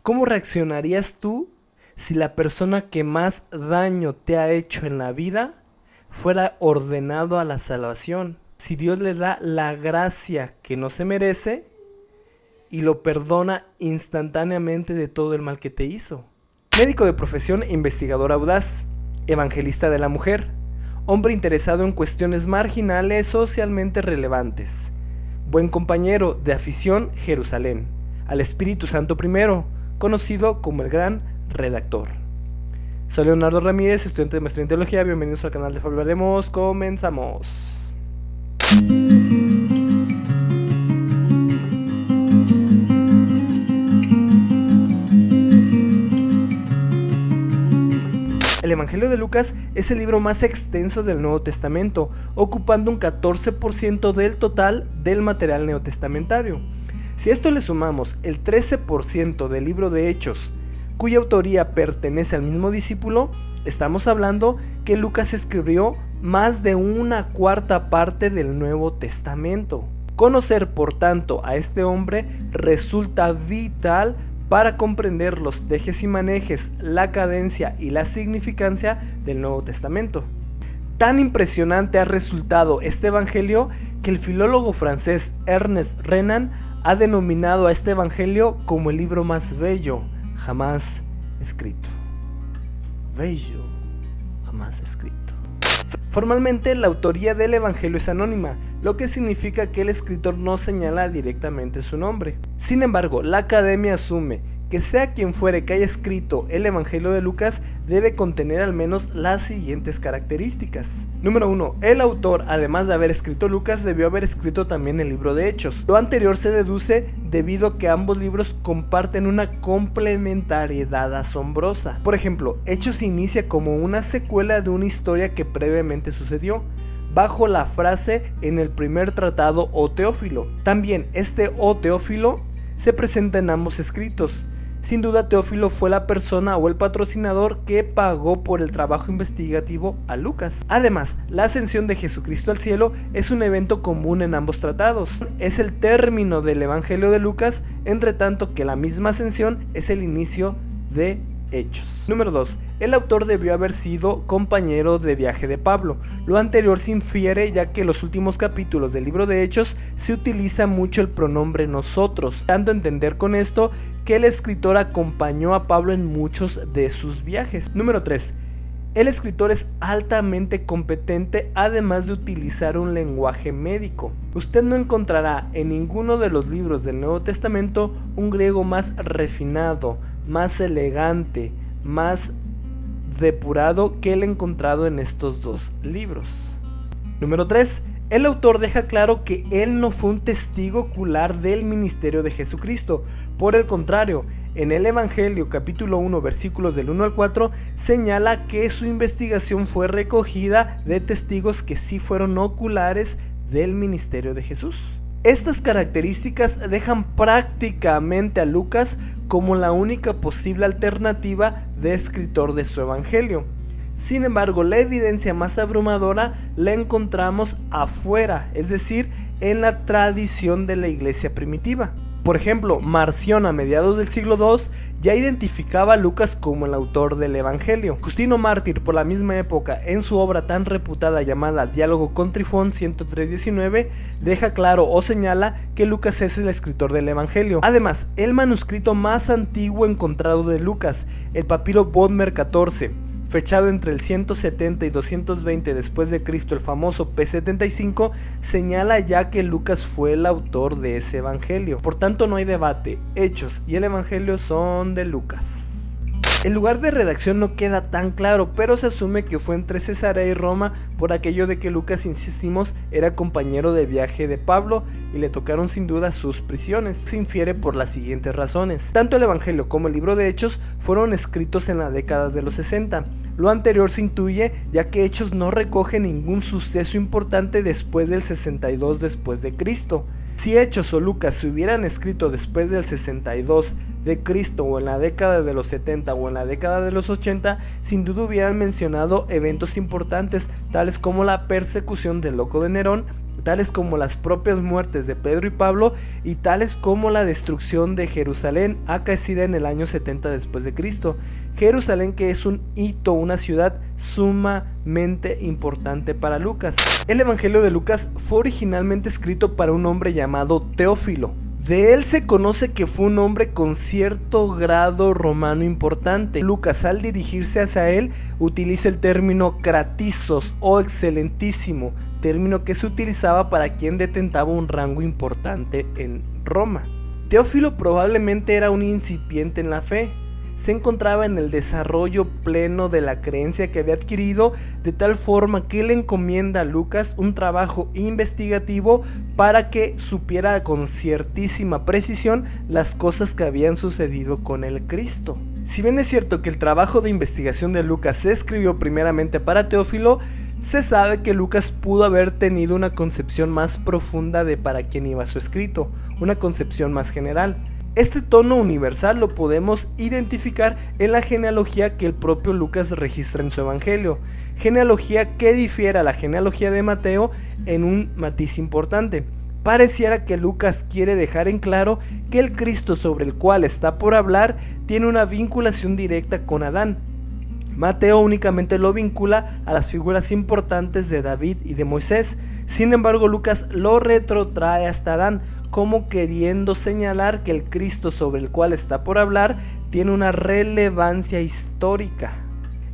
¿Cómo reaccionarías tú si la persona que más daño te ha hecho en la vida fuera ordenado a la salvación? Si Dios le da la gracia que no se merece y lo perdona instantáneamente de todo el mal que te hizo. Médico de profesión e investigador audaz, evangelista de la mujer, hombre interesado en cuestiones marginales socialmente relevantes, buen compañero de afición Jerusalén, al Espíritu Santo primero, conocido como el gran redactor. Soy Leonardo Ramírez, estudiante de maestría en teología. Bienvenidos al canal de Hablaremos. Comenzamos. El Evangelio de Lucas es el libro más extenso del Nuevo Testamento, ocupando un 14% del total del material neotestamentario. Si a esto le sumamos el 13% del libro de Hechos, cuya autoría pertenece al mismo discípulo, estamos hablando que Lucas escribió más de una cuarta parte del Nuevo Testamento. Conocer, por tanto, a este hombre resulta vital para comprender los tejes y manejes, la cadencia y la significancia del Nuevo Testamento. Tan impresionante ha resultado este evangelio que el filólogo francés Ernest Renan ha denominado a este evangelio como el libro más bello jamás escrito. Bello jamás escrito. Formalmente, la autoría del evangelio es anónima, lo que significa que el escritor no señala directamente su nombre. Sin embargo, la academia asume que sea quien fuere que haya escrito el Evangelio de Lucas, debe contener al menos las siguientes características. Número 1. El autor, además de haber escrito Lucas, debió haber escrito también el libro de Hechos. Lo anterior se deduce debido a que ambos libros comparten una complementariedad asombrosa. Por ejemplo, Hechos inicia como una secuela de una historia que previamente sucedió, bajo la frase en el primer tratado o Teófilo. También este o Teófilo se presenta en ambos escritos. Sin duda, Teófilo fue la persona o el patrocinador que pagó por el trabajo investigativo a Lucas. Además, la ascensión de Jesucristo al cielo es un evento común en ambos tratados. Es el término del Evangelio de Lucas, entre tanto que la misma ascensión es el inicio de Hechos. Número 2. El autor debió haber sido compañero de viaje de Pablo. Lo anterior se infiere ya que en los últimos capítulos del libro de Hechos se utiliza mucho el pronombre nosotros, dando a entender con esto que el escritor acompañó a Pablo en muchos de sus viajes. Número 3. El escritor es altamente competente, además de utilizar un lenguaje médico. Usted no encontrará en ninguno de los libros del Nuevo Testamento un griego más refinado, más elegante, más depurado que el encontrado en estos dos libros. Número 3. El autor deja claro que él no fue un testigo ocular del ministerio de Jesucristo. Por el contrario, en el Evangelio capítulo 1 versículos del 1 al 4 señala que su investigación fue recogida de testigos que sí fueron oculares del ministerio de Jesús. Estas características dejan prácticamente a Lucas como la única posible alternativa de escritor de su evangelio. Sin embargo, la evidencia más abrumadora la encontramos afuera, es decir, en la tradición de la iglesia primitiva. Por ejemplo, Marción a mediados del siglo II ya identificaba a Lucas como el autor del Evangelio. Justino Mártir, por la misma época, en su obra tan reputada llamada Diálogo con Trifón 103-19, deja claro o señala que Lucas es el escritor del Evangelio. Además, el manuscrito más antiguo encontrado de Lucas, el papiro Bodmer 14, fechado entre el 170 y 220 después de Cristo, el famoso P75, señala ya que Lucas fue el autor de ese evangelio. Por tanto, no hay debate, Hechos y el evangelio son de Lucas. El lugar de redacción no queda tan claro, pero se asume que fue entre Cesarea y Roma por aquello de que Lucas, insistimos, era compañero de viaje de Pablo y le tocaron sin duda sus prisiones. Se infiere por las siguientes razones. Tanto el Evangelio como el libro de Hechos fueron escritos en la década de los 60. Lo anterior se intuye ya que Hechos no recoge ningún suceso importante después del 62 después de Cristo. Si Hechos o Lucas se hubieran escrito después del 62 de Cristo o en la década de los 70 o en la década de los 80, sin duda hubieran mencionado eventos importantes tales como la persecución del loco de Nerón, tales como las propias muertes de Pedro y Pablo y tales como la destrucción de Jerusalén acaecida en el año 70 después de Cristo. Jerusalén, que es un hito, una ciudad sumamente importante para Lucas. El Evangelio de Lucas fue originalmente escrito para un hombre llamado Teófilo. De él se conoce que fue un hombre con cierto grado romano importante. Lucas, al dirigirse hacia él, utiliza el término kratisos o excelentísimo, término que se utilizaba para quien detentaba un rango importante en Roma. Teófilo probablemente era un incipiente en la fe. Se encontraba en el desarrollo pleno de la creencia que había adquirido, de tal forma que le encomienda a Lucas un trabajo investigativo para que supiera con ciertísima precisión las cosas que habían sucedido con el Cristo. Si bien es cierto que el trabajo de investigación de Lucas se escribió primeramente para Teófilo, se sabe que Lucas pudo haber tenido una concepción más profunda de para quién iba su escrito, una concepción más general. Este tono universal lo podemos identificar en la genealogía que el propio Lucas registra en su evangelio, genealogía que difiere a la genealogía de Mateo en un matiz importante. Pareciera que Lucas quiere dejar en claro que el Cristo sobre el cual está por hablar tiene una vinculación directa con Adán. Mateo únicamente lo vincula a las figuras importantes de David y de Moisés. Sin embargo, Lucas lo retrotrae hasta Adán, como queriendo señalar que el Cristo sobre el cual está por hablar tiene una relevancia histórica.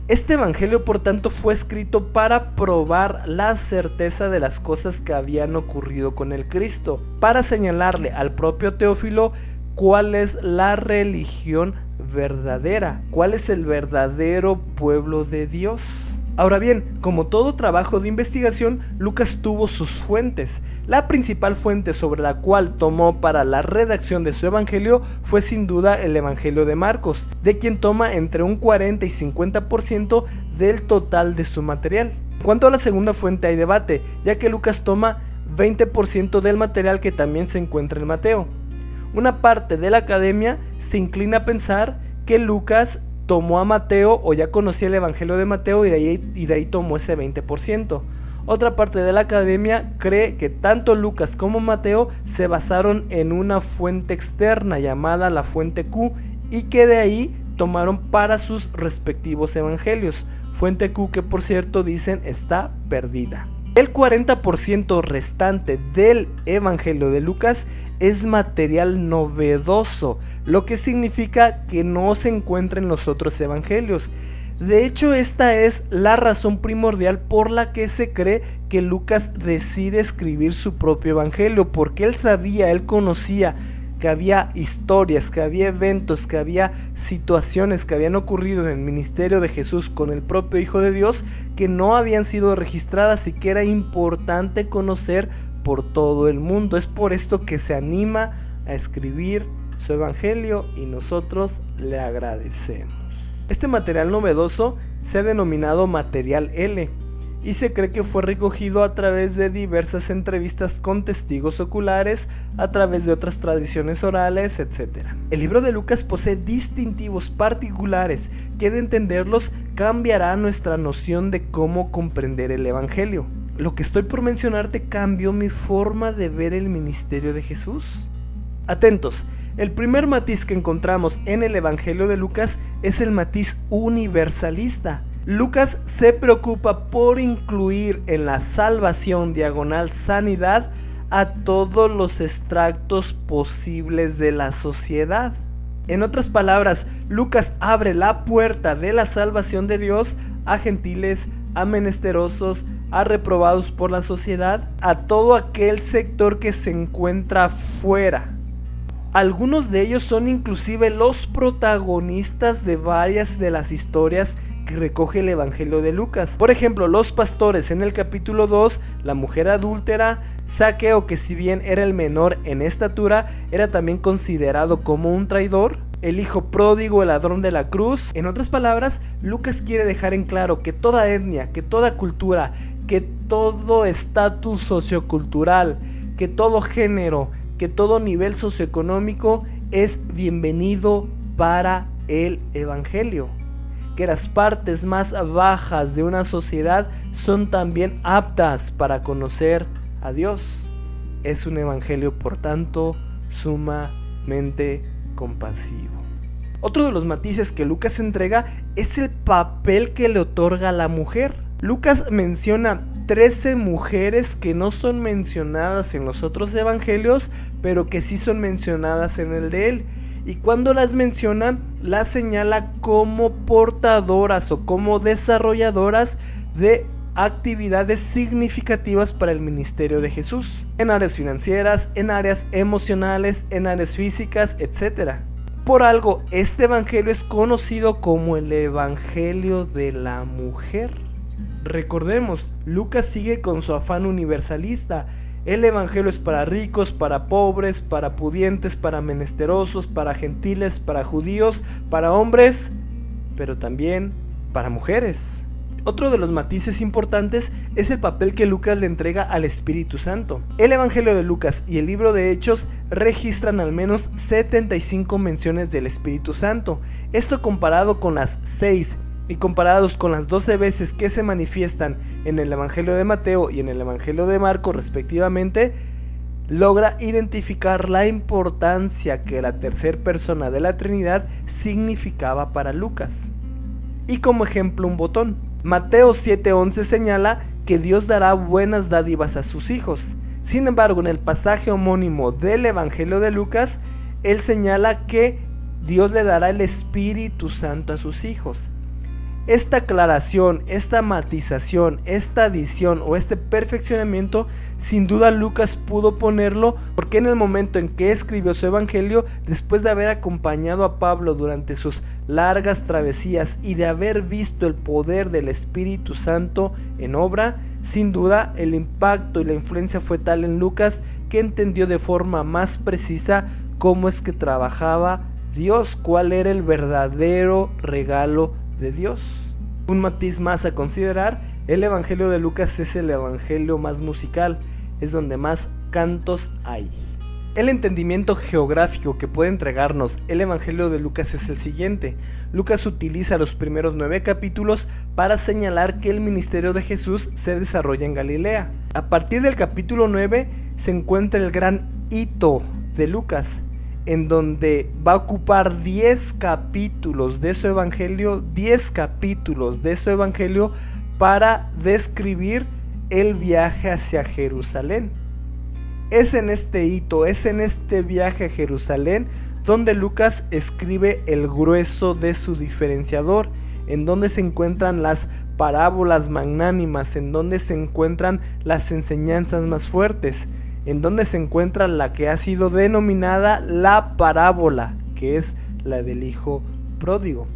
Este evangelio, por tanto, fue escrito para probar la certeza de las cosas que habían ocurrido con el Cristo, para señalarle al propio Teófilo cuál es la religión verdadera, cuál es el verdadero pueblo de Dios. Ahora bien, como todo trabajo de investigación, Lucas tuvo sus fuentes. La principal fuente sobre la cual tomó para la redacción de su evangelio fue sin duda el Evangelio de Marcos, de quien toma entre un 40 y 50% del total de su material. En cuanto a la segunda fuente hay debate, ya que Lucas toma 20% del material que también se encuentra en Mateo. Una parte de la academia se inclina a pensar que Lucas tomó a Mateo o ya conocía el Evangelio de Mateo y de ahí tomó ese 20%. Otra parte de la academia cree que tanto Lucas como Mateo se basaron en una fuente externa llamada la fuente Q y que de ahí tomaron para sus respectivos evangelios. Fuente Q que, por cierto, dicen está perdida. El 40% restante del Evangelio de Lucas es material novedoso, lo que significa que no se encuentra en los otros evangelios. De hecho, esta es la razón primordial por la que se cree que Lucas decide escribir su propio evangelio, porque él conocía que había historias, que había eventos, que había situaciones que habían ocurrido en el ministerio de Jesús con el propio Hijo de Dios que no habían sido registradas y que era importante conocer por todo el mundo. Es por esto que se anima a escribir su evangelio y nosotros le agradecemos. Este material novedoso se ha denominado material L y se cree que fue recogido a través de diversas entrevistas con testigos oculares, a través de otras tradiciones orales, etc. El libro de Lucas posee distintivos particulares que, de entenderlos, cambiará nuestra noción de cómo comprender el evangelio. Lo que estoy por mencionarte cambió mi forma de ver el ministerio de Jesús. Atentos, el primer matiz que encontramos en el evangelio de Lucas es el matiz universalista. Lucas se preocupa por incluir en la salvación / sanidad a todos los extractos posibles de la sociedad. En otras palabras, Lucas abre la puerta de la salvación de Dios a gentiles, a menesterosos, a reprobados por la sociedad, a todo aquel sector que se encuentra fuera. Algunos de ellos son inclusive los protagonistas de varias de las historias que recoge el Evangelio de Lucas. Por ejemplo, los pastores en el capítulo 2, la mujer adúltera, Zaqueo, que si bien era el menor en estatura, era también considerado como un traidor, el hijo pródigo, el ladrón de la cruz. En otras palabras, Lucas quiere dejar en claro que toda etnia, que toda cultura, que todo estatus sociocultural, que todo género, que todo nivel socioeconómico es bienvenido para el Evangelio, que las partes más bajas de una sociedad son también aptas para conocer a Dios. Es un Evangelio, por tanto, sumamente compasivo. Otro de los matices que Lucas entrega es el papel que le otorga a la mujer. Lucas menciona 13 mujeres que no son mencionadas en los otros evangelios, pero que sí son mencionadas en el de él. Y cuando las menciona, las señala como portadoras o como desarrolladoras de actividades significativas para el ministerio de Jesús, en áreas financieras, en áreas emocionales, en áreas físicas, etc. Por algo, este evangelio es conocido como el evangelio de la mujer. Recordemos, Lucas sigue con su afán universalista. El evangelio es para ricos, para pobres, para pudientes, para menesterosos, para gentiles, para judíos, para hombres, pero también para mujeres. Otro de los matices importantes es el papel que Lucas le entrega al Espíritu Santo. El Evangelio de Lucas y el libro de Hechos registran al menos 75 menciones del Espíritu Santo. Esto comparado con las 6 y comparados con las 12 veces que se manifiestan en el Evangelio de Mateo y en el Evangelio de Marcos respectivamente, logra identificar la importancia que la tercera persona de la Trinidad significaba para Lucas. Y como ejemplo un botón. Mateo 7:11 señala que Dios dará buenas dádivas a sus hijos. Sin embargo, en el pasaje homónimo del Evangelio de Lucas, él señala que Dios le dará el Espíritu Santo a sus hijos. Esta aclaración, esta matización, esta adición o este perfeccionamiento, sin duda Lucas pudo ponerlo porque en el momento en que escribió su evangelio, después de haber acompañado a Pablo durante sus largas travesías y de haber visto el poder del Espíritu Santo en obra, sin duda el impacto y la influencia fue tal en Lucas que entendió de forma más precisa cómo es que trabajaba Dios, cuál era el verdadero regalo de Dios. Un matiz más a considerar, el evangelio de Lucas es el evangelio más musical, es donde más cantos hay. El entendimiento geográfico que puede entregarnos el evangelio de Lucas es el siguiente. Lucas utiliza los primeros 9 capítulos para señalar que el ministerio de Jesús se desarrolla en Galilea. A partir del capítulo 9 se encuentra el gran hito de Lucas, en donde va a ocupar 10 capítulos de su evangelio, para describir el viaje hacia Jerusalén. Es en este hito, es en este viaje a Jerusalén donde Lucas escribe el grueso de su diferenciador, en donde se encuentran las parábolas magnánimas, en donde se encuentran las enseñanzas más fuertes, en donde se encuentra la que ha sido denominada la parábola, que es la del hijo pródigo.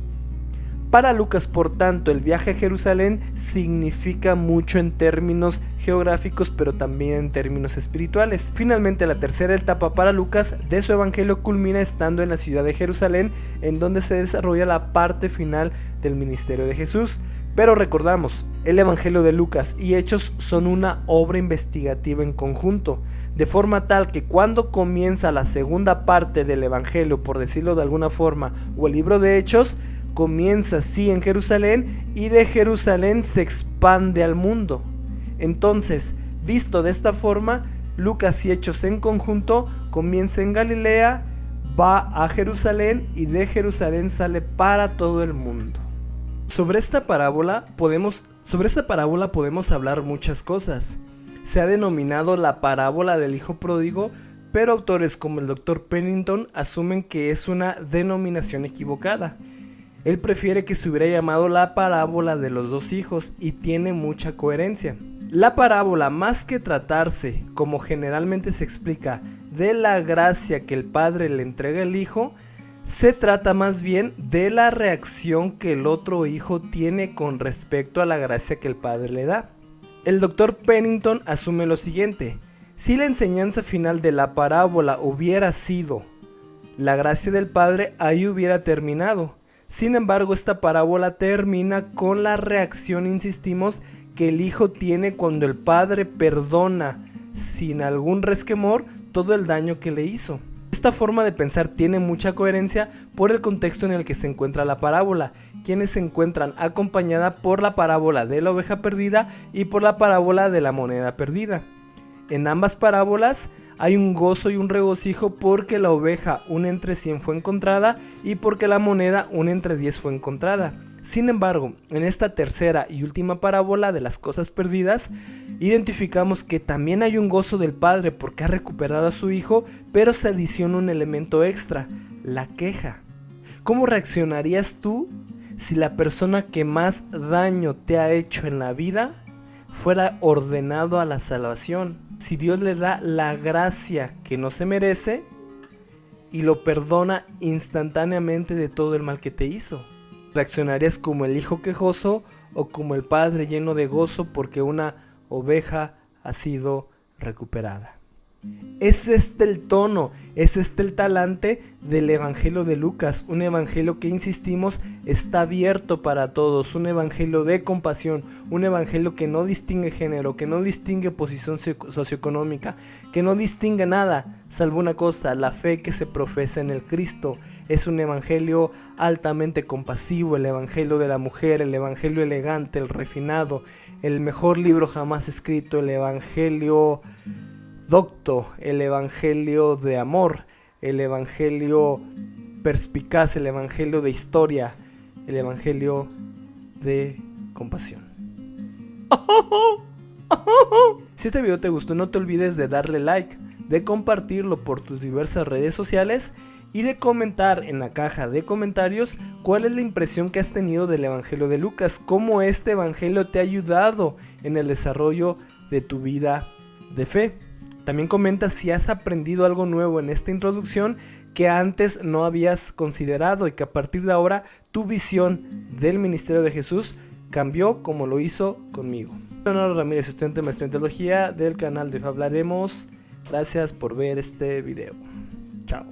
Para Lucas, por tanto, el viaje a Jerusalén significa mucho en términos geográficos, pero también en términos espirituales. Finalmente, la tercera etapa para Lucas de su evangelio culmina estando en la ciudad de Jerusalén, en donde se desarrolla la parte final del ministerio de Jesús. Pero recordamos, el evangelio de Lucas y Hechos son una obra investigativa en conjunto, de forma tal que cuando comienza la segunda parte del evangelio, por decirlo de alguna forma, o el libro de Hechos, comienza sí en Jerusalén y de Jerusalén se expande al mundo. Entonces, visto de esta forma, Lucas y Hechos en conjunto comienza en Galilea, va a Jerusalén y de Jerusalén sale para todo el mundo. Sobre esta parábola podemos hablar muchas cosas. Se ha denominado la parábola del hijo pródigo, pero autores como el Dr. Pennington asumen que es una denominación equivocada. Él prefiere que se hubiera llamado la parábola de los dos hijos y tiene mucha coherencia. La parábola, más que tratarse, como generalmente se explica, de la gracia que el padre le entrega al hijo, se trata más bien de la reacción que el otro hijo tiene con respecto a la gracia que el padre le da. El Dr. Pennington asume lo siguiente: si la enseñanza final de la parábola hubiera sido la gracia del padre, ahí hubiera terminado. Sin embargo, esta parábola termina con la reacción, insistimos, que el hijo tiene cuando el padre perdona sin algún resquemor todo el daño que le hizo. Esta forma de pensar tiene mucha coherencia por el contexto en el que se encuentra la parábola, quienes se encuentran acompañada por la parábola de la oveja perdida y por la parábola de la moneda perdida. En ambas parábolas hay un gozo y un regocijo porque la oveja una entre 100 fue encontrada y porque la moneda una entre 10 fue encontrada. Sin embargo, en esta tercera y última parábola de las cosas perdidas, identificamos que también hay un gozo del padre porque ha recuperado a su hijo, pero se adiciona un elemento extra, la queja. ¿Cómo reaccionarías tú si la persona que más daño te ha hecho en la vida fuera ordenado a la salvación? Si Dios le da la gracia que no se merece y lo perdona instantáneamente de todo el mal que te hizo. ¿Reaccionarías como el hijo quejoso o como el padre lleno de gozo porque una oveja ha sido recuperada? Es este el tono, es este el talante del Evangelio de Lucas, un evangelio que, insistimos, está abierto para todos, un evangelio de compasión, un evangelio que no distingue género, que no distingue posición socioeconómica, que no distingue nada, salvo una cosa, la fe que se profesa en el Cristo. Es un evangelio altamente compasivo, el evangelio de la mujer, el evangelio elegante, el refinado, el mejor libro jamás escrito, el evangelio docto, el evangelio de amor, el evangelio perspicaz, el evangelio de historia, el evangelio de compasión. Si este video te gustó, no te olvides de darle like, de compartirlo por tus diversas redes sociales y de comentar en la caja de comentarios cuál es la impresión que has tenido del evangelio de Lucas, cómo este evangelio te ha ayudado en el desarrollo de tu vida de fe. También comenta si has aprendido algo nuevo en esta introducción que antes no habías considerado y que a partir de ahora tu visión del ministerio de Jesús cambió como lo hizo conmigo. Leonardo Ramírez, estudiante de maestría en teología del canal de Hablaremos. Gracias por ver este video. Chao.